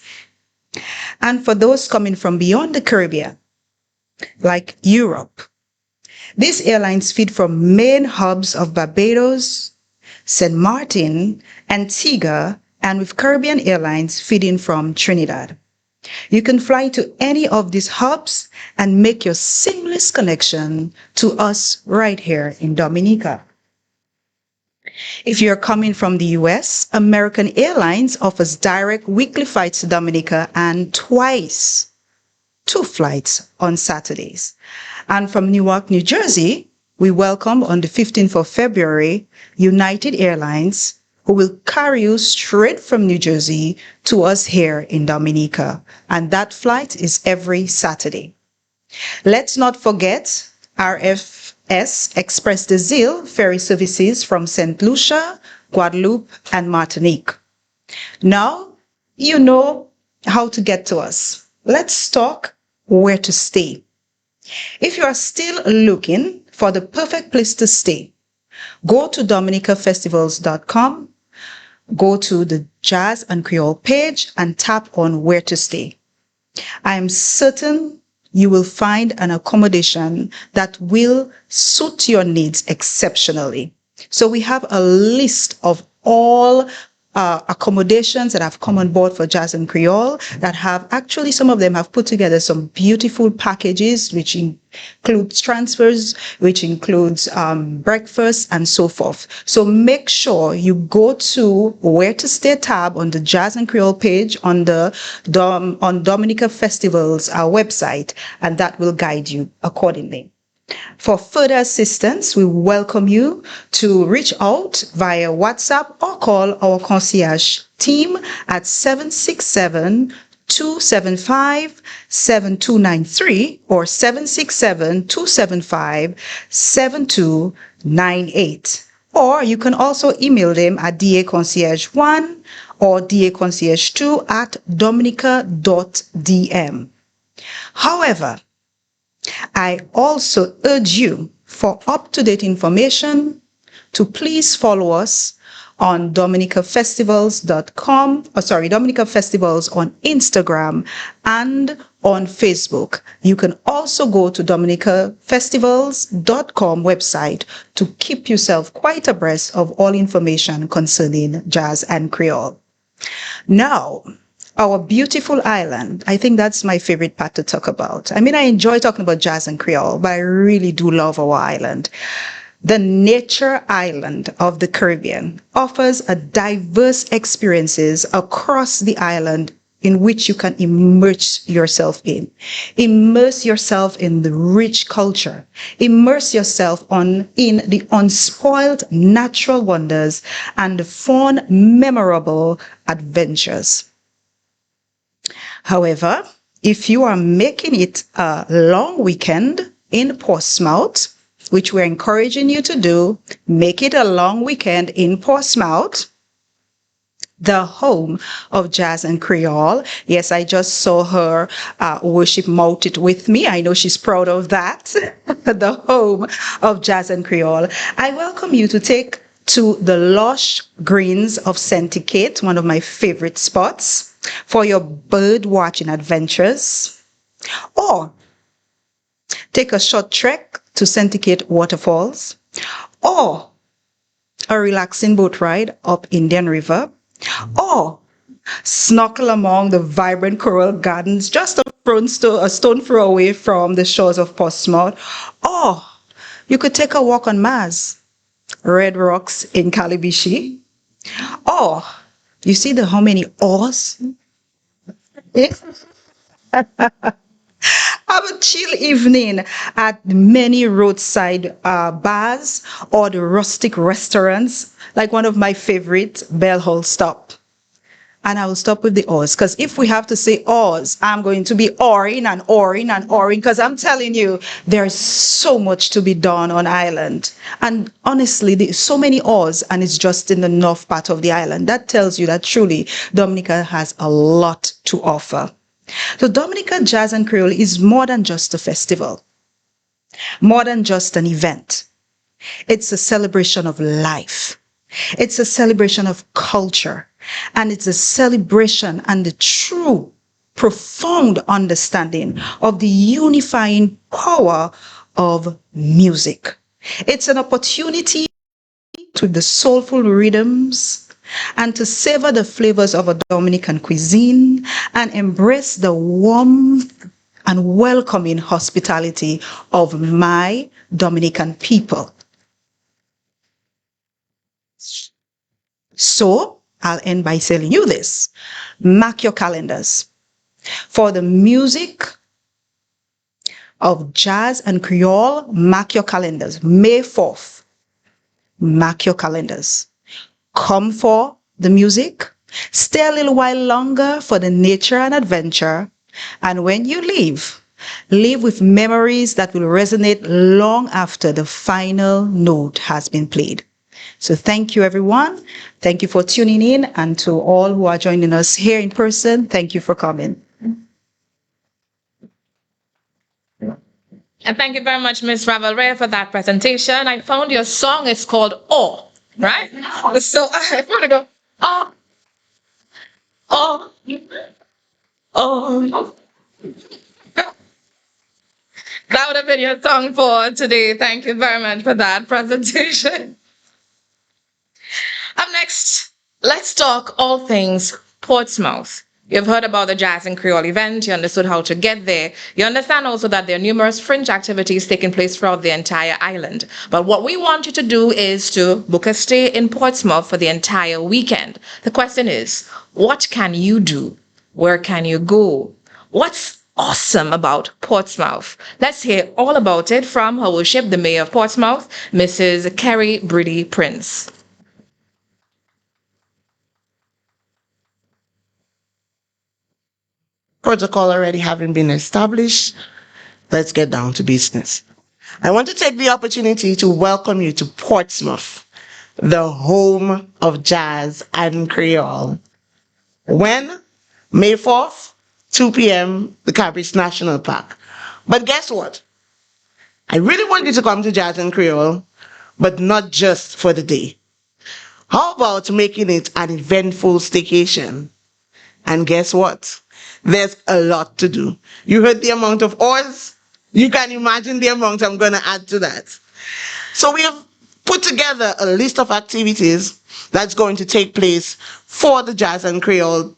And for those coming from beyond the Caribbean, like Europe, these airlines feed from main hubs of Barbados, St. Martin, Antigua, and with Caribbean Airlines feeding from Trinidad. You can fly to any of these hubs and make your seamless connection to us right here in Dominica. If you're coming from the US, American Airlines offers direct weekly flights to Dominica and two flights on Saturdays. And from Newark, New Jersey, we welcome on the 15th of February, United Airlines, who will carry you straight from New Jersey to us here in Dominica. And that flight is every Saturday. Let's not forget RFS Express des Îles ferry services from St. Lucia, Guadeloupe, and Martinique. Now, you know how to get to us. Let's talk where to stay. If you are still looking for the perfect place to stay, go to dominicafestivals.com, go to the Jazz and Creole page and tap on where to stay. I am certain you will find an accommodation that will suit your needs exceptionally. So we have a list of all accommodations that have come on board for Jazz and Creole that have actually, some of them have put together some beautiful packages, which includes transfers, which includes breakfast and so forth. So make sure you go to where to stay tab on the Jazz and Creole page on the on Dominica Festivals website, and that will guide you accordingly. For further assistance, we welcome you to reach out via WhatsApp or call our concierge team at 767-275-7293 or 767-275-7298. Or you can also email them at daconcierge1 or daconcierge2 at dominica.dm. However, I also urge you, for up-to-date information, to please follow us on dominicafestivals.com, Dominica Festivals on Instagram and on Facebook. You can also go to dominicafestivals.com website to keep yourself quite abreast of all information concerning Jazz and Creole. Now, our beautiful island. I think that's my favorite part to talk about. I mean, I enjoy talking about Jazz and Creole, but I really do love our island. The nature island of the Caribbean offers a diverse experiences across the island in which you can immerse yourself in. Immerse yourself in the rich culture. Immerse yourself in the unspoiled natural wonders and the fun, memorable adventures. However, if you are making it a long weekend in Portsmouth, which we're encouraging you to do, make it a long weekend in Portsmouth, the home of Jazz and Creole. Yes, I just saw her worship mount it with me. I know she's proud of that. The home of Jazz and Creole. I welcome you to take to the lush greens of Santicate, one of my favorite spots, for your bird watching adventures, or take a short trek to Santicate waterfalls, or a relaxing boat ride up Indian River, or snorkel among the vibrant coral gardens just a stone throw away from the shores of Portsmouth, or you could take a walk on Mars, Red Rocks in Calibishi, or you see how many oars? Have a chill evening at many roadside bars or the rustic restaurants, like one of my favorite, Bell Hall Stop. And I will stop with the oars, because if we have to say oars, I'm going to be oaring and oaring and oaring, because I'm telling you, there's so much to be done on island. And honestly, there's so many oars, and it's just in the north part of the island. That tells you that truly Dominica has a lot to offer. So Dominica Jazz and Creole is more than just a festival, more than just an event. It's a celebration of life. It's a celebration of culture, and it's a celebration and the true, profound understanding of the unifying power of music. It's an opportunity to the soulful rhythms and to savor the flavors of a Dominican cuisine and embrace the warmth and welcoming hospitality of my Dominican people. So I'll end by telling you this. Mark your calendars for the music of Jazz and Creole. Mark your calendars. May 4th. Mark your calendars. Come for the music. Stay a little while longer for the nature and adventure. And when you leave with memories that will resonate long after the final note has been played. So thank you, everyone. Thank you for tuning in. And to all who are joining us here in person, thank you for coming. And thank you very much, Ms. Ravalrea, for that presentation. I found your song is called Oh, right? So if you want to go. Oh, oh, oh. That would have been your song for today. Thank you very much for that presentation. Up next, let's talk all things Portsmouth. You've heard about the Jazz and Creole event. You understood how to get there. You understand also that there are numerous fringe activities taking place throughout the entire island. But what we want you to do is to book a stay in Portsmouth for the entire weekend. The question is, what can you do? Where can you go? What's awesome about Portsmouth? Let's hear all about it from Her Worship, the Mayor of Portsmouth, Mrs. Carrie Brady Prince. Protocol already having been established, let's get down to business. I want to take the opportunity to welcome you to Portsmouth, the home of jazz and Creole. When? May 4th, 2 p.m., the Cabris National Park. But guess what? I really want you to come to Jazz and Creole, but not just for the day. How about making it an eventful staycation? And guess what? There's a lot to do. You heard the amount of hours? You can imagine the amount I'm going to add to that. So we have put together a list of activities that's going to take place for the Jazz and Creole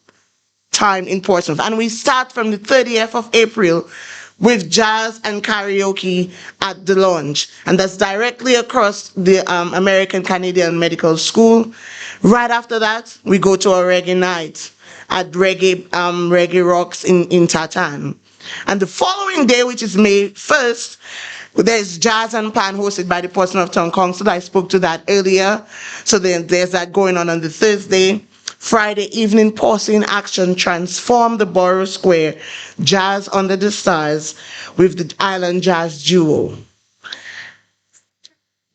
time in Portsmouth. And we start from the 30th of April with jazz and karaoke at the lounge. And that's directly across the American Canadian Medical School. Right after that, we go to a reggae night at Reggae Rocks in Tatan. And the following day, which is May 1st, there's Jazz and Pan hosted by the Portsmouth Town Council. I spoke to that earlier. So then there's that going on the Thursday. Friday evening, Porcelain Action transform the Borough Square, Jazz Under the Stars with the Island Jazz Duo.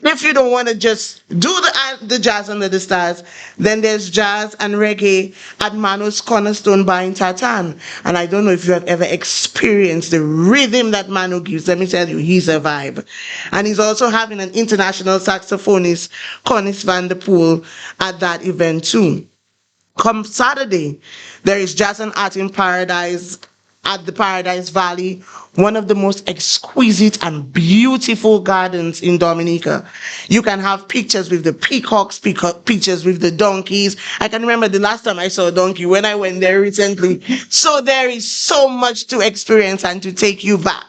If you don't want to just do the Jazz Under the Stars, then there's jazz and reggae at Mano's Cornerstone Bar in Tatan. And I don't know if you have ever experienced the rhythm that Mano gives. Let me tell you, he's a vibe. And he's also having an international saxophonist, Connis van der Poel, at that event too. Come Saturday, there is Jazz and Art in Paradise at the Paradise Valley, one of the most exquisite and beautiful gardens in Dominica. You can have pictures with the peacocks, pictures with the donkeys. I can remember the last time I saw a donkey when I went there recently. So there is so much to experience and to take you back.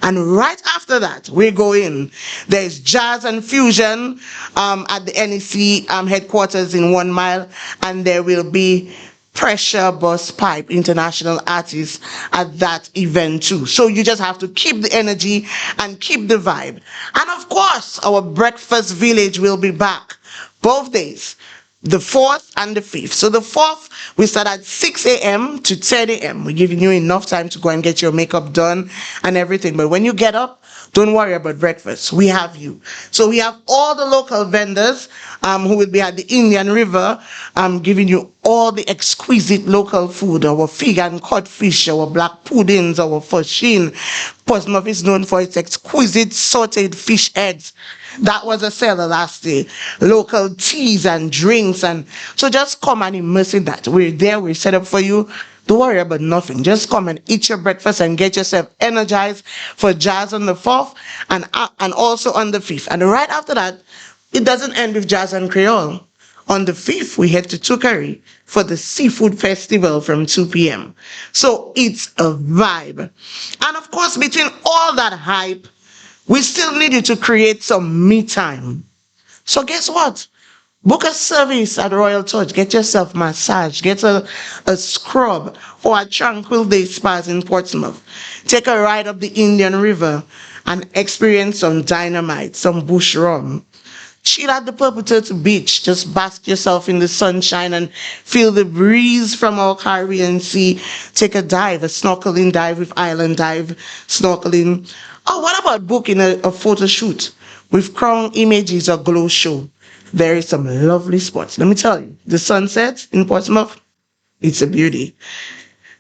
And right after that, we go in. There's Jazz and Fusion at the NEC headquarters in 1 Mile, and there will be Pressure Bus Pipe international artists at that event too. So you just have to keep the energy and keep the vibe. And of course, our breakfast village will be back both days, the 4th and the 5th. So the 4th, we start at 6 a.m. to 10 a.m. We're giving you enough time to go and get your makeup done and everything. But when you get up, don't worry about breakfast. We have you. So we have all the local vendors who will be at the Indian River giving you all the exquisite local food, our fig and codfish, our black puddings, our fasheen. Portsmouth is known for its exquisite sauteed fish heads. That was a seller last day. Local teas and drinks. And so just come and immerse in that. We're there. We're set up for you. Don't worry about nothing. Just come and eat your breakfast and get yourself energized for jazz on the 4th and also on the 5th. And right after that, it doesn't end with Jazz and Creole. On the 5th, we head to Tukari for the Seafood Festival from 2 p.m. So it's a vibe. And of course, between all that hype, we still need you to create some me time. So guess what? Book a service at Royal Touch. Get yourself massage. Get a scrub or a tranquil day spas in Portsmouth. Take a ride up the Indian River and experience some dynamite, some bush rum. Chill at the Purple Turtle Beach. Just bask yourself in the sunshine and feel the breeze from our Caribbean Sea. Take a dive, a snorkeling dive with Island Dive snorkeling. Oh, what about booking a photo shoot with Crown Images or Glow Show? There is some lovely spots. Let me tell you, the sunset in Portsmouth, it's a beauty.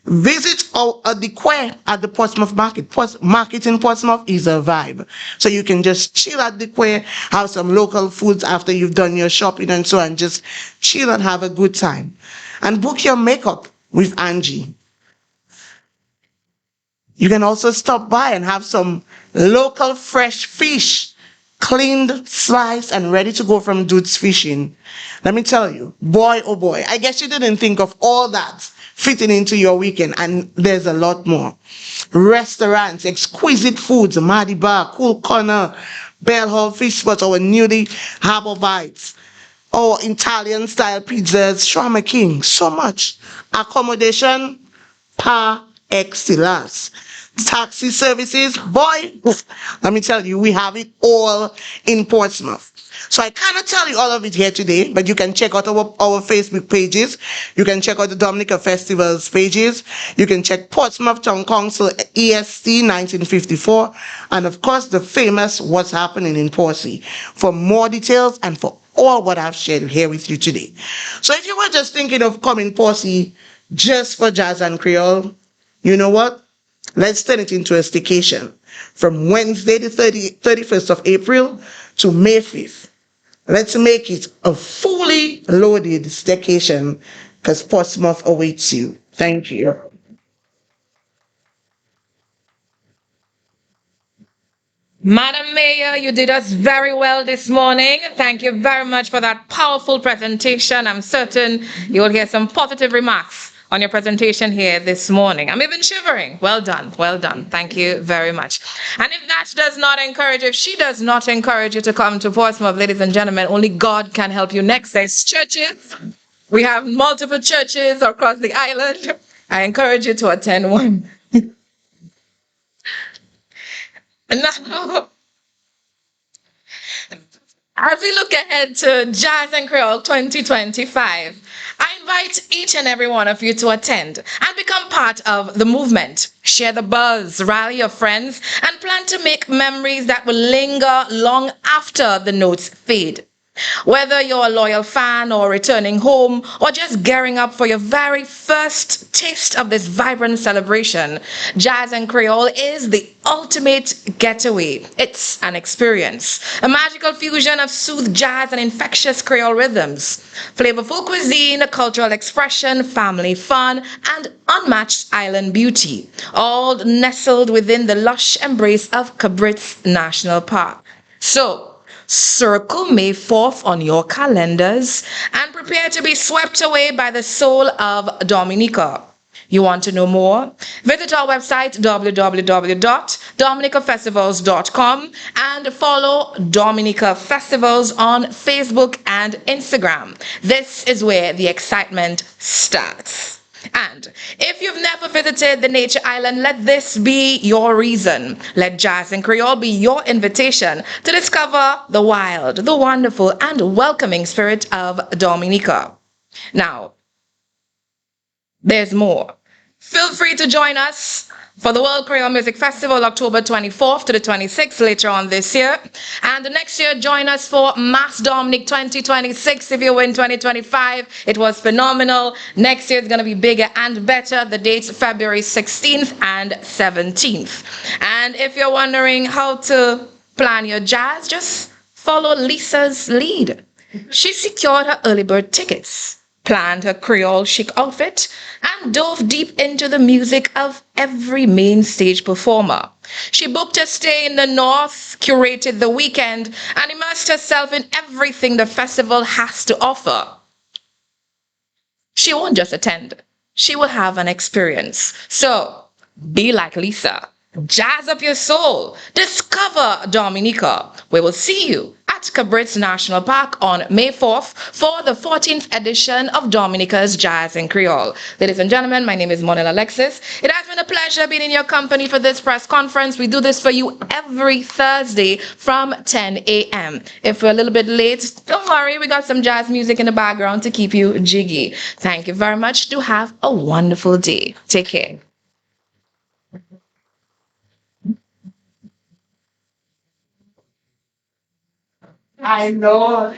Visit the Quay at the Portsmouth Market. Market in Portsmouth is a vibe. So you can just chill at the Quay, have some local foods after you've done your shopping and so on. Just chill and have a good time. And book your makeup with Angie. You can also stop by and have some local fresh fish, cleaned, sliced, and ready to go from Dude's Fishing. Let me tell you, boy, oh boy, I guess you didn't think of all that fitting into your weekend, and there's a lot more. Restaurants, exquisite foods, Madi Bar, Cool Corner, Bell Hall Fish Spot, our newly Harbor Bites, our Italian style pizzas, Shawarma King, so much. Accommodation, par excellence. Taxi services, boy, let me tell you, we have it all in Portsmouth. So I cannot tell you all of it here today, but you can check out our Facebook pages. You can check out the Dominica Festivals pages. You can check Portsmouth Town Council EST 1954, and of course the famous What's Happening in Porsey for more details and for all what I've shared here with you today. So if you were just thinking of coming Porsey just for jazz and Creole, you know what? Let's turn it into a staycation from Wednesday the 31st of April to May 5th. Let's make it a fully loaded staycation because Portsmouth awaits you. Thank you. Madam Mayor, you did us very well this morning. Thank you very much for that powerful presentation. I'm certain you will hear some positive remarks on your presentation here this morning. I'm even shivering. Well done. Well done. Thank you very much. And if that does not encourage, if she does not encourage you to come to Portsmouth, ladies and gentlemen, only God can help you next. There's churches. We have multiple churches across the island. I encourage you to attend one. Now, as we look ahead to Jazz and Creole 2025, I invite each and every one of you to attend and become part of the movement. Share the buzz, rally your friends, and plan to make memories that will linger long after the notes fade. Whether you're a loyal fan or returning home or just gearing up for your very first taste of this vibrant celebration, Jazz and Creole is the ultimate getaway. It's an experience, a magical fusion of soothed jazz and infectious Creole rhythms, flavorful cuisine, cultural expression, family fun, and unmatched island beauty, all nestled within the lush embrace of Cabrit's National Park. So, circle May 4th on your calendars and prepare to be swept away by the soul of Dominica. You want to know more? Visit our website www.dominicafestivals.com and follow Dominica Festivals on Facebook and Instagram. This is where the excitement starts. And if you've never visited the Nature Island, let this be your reason. Let Jazz and Creole be your invitation to discover the wild, the wonderful, and welcoming spirit of Dominica. Now, there's more. Feel free to join us for the World Creole Music Festival, October 24th to the 26th later on this year. And the next year, join us for Mass Dominic 2026. If you win 2025, it was phenomenal. Next year is going to be bigger and better. The dates February 16th and 17th. And if you're wondering how to plan your jazz, just follow Lisa's lead. She secured her early bird tickets, planned her Creole chic outfit, and dove deep into the music of every main stage performer. She booked a stay in the North, curated the weekend, and immersed herself in everything the festival has to offer. She won't just attend, she will have an experience. So, be like Lisa. Jazz up your soul. Discover Dominica. We will see you at Cabrit's National Park on May 4th for the 14th edition of Dominica's Jazz and Creole. Ladies and gentlemen, my name is Monel Alexis. It has been a pleasure being in your company for this press conference. We do this for you every Thursday from 10 a.m. If we're a little bit late, don't worry, we got some jazz music in the background to keep you jiggy. Thank you very much. Do have a wonderful day. Take care. I know.